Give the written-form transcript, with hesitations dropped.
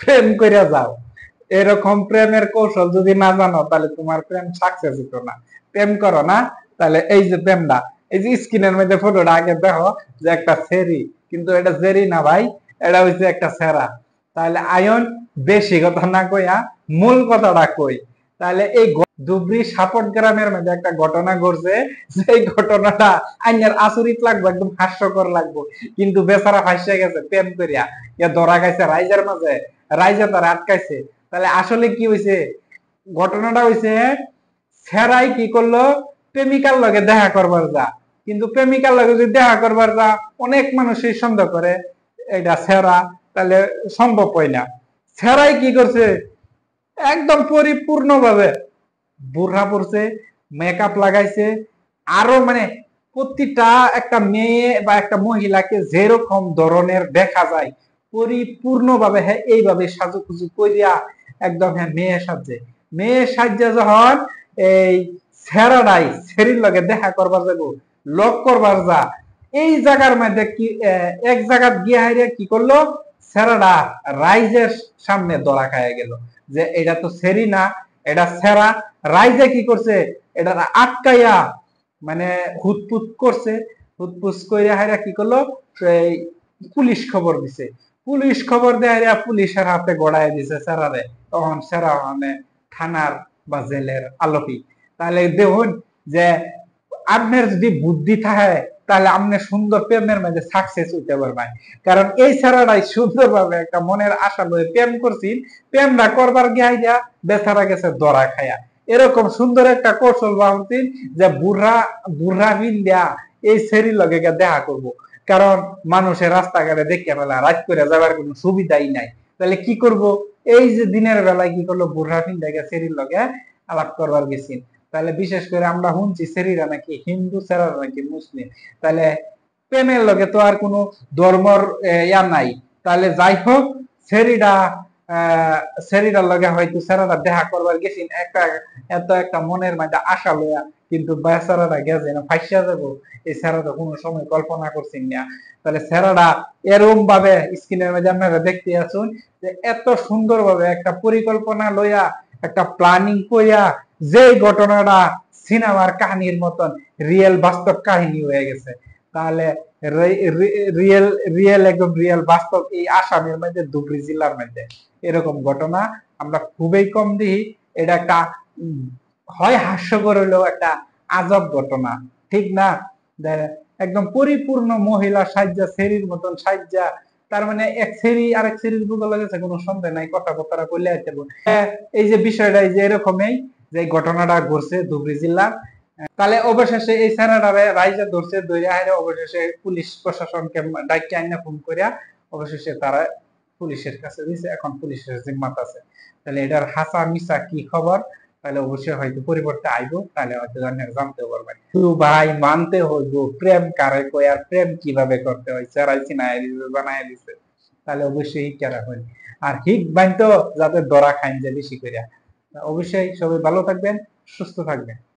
প্রেম করে যাও। এরকম প্রেমের কৌশল যদি না জানো তাহলে তোমার প্রেম সাকসেস হতো না। প্রেম করো না, তাহলে এই যে প্রেমটা, এই যে স্ক্রিনের মধ্যে ফটোটা আগে দেখো, যে একটা সেরি, কিন্তু এটা সেরি না ভাই, এটা হচ্ছে একটা সেরা। তাহলে আয়ন বেশি কথা না কইয়া মূল কথাটা কই। তাহলে এই ধুবড়ি সাপট গ্রামের মধ্যে একটা ঘটনা ঘটছে, সেই ঘটনাটা আইনের আচরিত লাগবে, একদম হাস্যকর লাগবে, কিন্তু বেচারা ফাঁসে গেছে প্রেম করিয়া, ইয়া ধরা খাইছে রাইজের মাঝে, রাইজে তারা আটকাইছে। তাহলে আসলে কি হয়েছে, ঘটনাটা হয়েছে, সেরাই কি করলো, প্রেমিকার লগে দেখা করবার যা, কিন্তু প্রেমিকার লগে যদি দেখা করবার যা, অনেক মানুষই সন্দেহ করে এটা সেরা, তাহলে সম্ভব হয় না। সেরাই কি করছে, একদম পরিপূর্ণ ভাবে বুড়া পড়ছে, মেকআপ লাগাইছে, আরো মানে প্রতিটা একটা মেয়ে বা একটা মহিলাকে যেরকম ধরনের দেখা যায় পরিপূর্ণ ভাবে হ্যাঁ এইভাবে সাজুগুজু করিয়া একদম হ্যাঁ মেয়ে সাজে, মেয়ে সাজা যখন এই সেরাডাই সেরির লগে দেখা করবার যাব, লক করবার যা, এই জায়গার মধ্যে কি এক জায়গা গিয়ে হাইরে কি করলো, সেরাডা রাইজের সামনে ধরা খাইয়া গেল, যে এটা তো সেরি না, এটা সেরা। রাইজে কি করছে, এটা আটকাইয়া মানে হুতপুত করছে, হুতপুত করে হাইরা কি করলো, সেই পুলিশ খবর দিছে, পুলিশ খবর দেয় পুলিশের হাতে গড়াই দিছে সেরারে। তখন সেরা মানে থানার বা জেলের আলোকি। তাহলে দেখুন যে আপনার যদি বুদ্ধি থাকে তাহলে আপনি সুন্দর প্রেমের মধ্যে সাকসেস হইতে পারবেন। কারণ এই ছাড়াটাই সুন্দরভাবে একটা মনের আশা লয়ে প্রেম করছি, প্রেমটা করবার গিয়া বেচারা গেছে ধরা খায়া। এরকম সুন্দর একটা কৌশল ভাবছি যে বুড়া বুড়া বিন্দিয়া এই সেরির লগে দেখা করব, কারণ মানুষের রাস্তাঘাটে দেখে ফেলা রাত করে যাবার কোনো সুবিধাই নাই। তাহলে কি করব, এই যে দিনের বেলায় কি করলো, বুড়া বিন্দিয়া সেরির লগে আলাপ করবার গেছি। তাহলে বিশেষ করে আমরা শুনছি সেরিরা নাকি হিন্দু, সেরারা নাকি মুসলিম। তাহলে প্রেমের লগে তো আর কোনো ধর্মর ইয়া নাই। তাহলে যাই হোক, সেরিডা সেরিডার লগে হয়তো সেরারা দেখা করবার গেছি, একটা এত একটা মনের মধ্যে আশা লইয়া, কিন্তু বেচারাটা গেছে না ফাইসা যাবো, এই সেরাটা কোনো সময় কল্পনা করছি না। তাহলে সেরাটা এরকম ভাবে স্ক্রিনের মধ্যে আপনারা দেখতে আসুন, যে এত সুন্দর ভাবে একটা পরিকল্পনা লইয়া, একটা প্ল্যানিং কইয়া, যে ঘটনাটা সিনেমার কাহিনীর মতন রিয়েল বাস্তব কাহিনী হয়ে গেছে। তাহলে রিয়েল রিয়েল একদম রিয়েল বাস্তব এই আসামের মধ্যে ধুবড়ী জেলার মধ্যে এরকম ঘটনা আমরা খুবই কম দেখি। এটা একটা হয় হাস্যকর হইলেও একটা আজব ঘটনা, ঠিক না? একদম পরিপূর্ণ মহিলা সাজ্জা সেরির মতন সাজ্জা, তার মানে এক সেরি আরেক সেরির বুকে লেগেছে, কোনো সন্দেহ নাই, কথাবার্তা কইলে এই যে বিষয়টা এই যে এরকমই, যে ঘটনাটা ঘটছে ধুবড়ী জেলার। তাহলে অবশেষে এই স্যারেরারে রাইজে ধরছে, ধরে আইরে অবশেষে পুলিশ প্রশাসনকে ডাইকে আইনা ফোন করিয়া অবশেষে তারা পুলিশের কাছে দিছে, এখন পুলিশের জিম্মাত আছে। তাহলে এটার হাসা মিছা কি খবর, তাহলে অবশ্যই হয়তো পরিবর্তে আইবো, তাহলে হয়তো জানতে পারবেন। তো ভাই মানতে হইব, প্রেম কারে কয় আর প্রেম কিভাবে করতে হয়, স্যারাই চিনায় দিছে, বানায় দিছে। তাহলে অবশ্যই হিট রাখবেন, আর হিট বাইতো যাতে ধরা খাইন যে বেশি করিয়া। অবশ্যই সবাই ভালো থাকবেন, সুস্থ থাকবেন।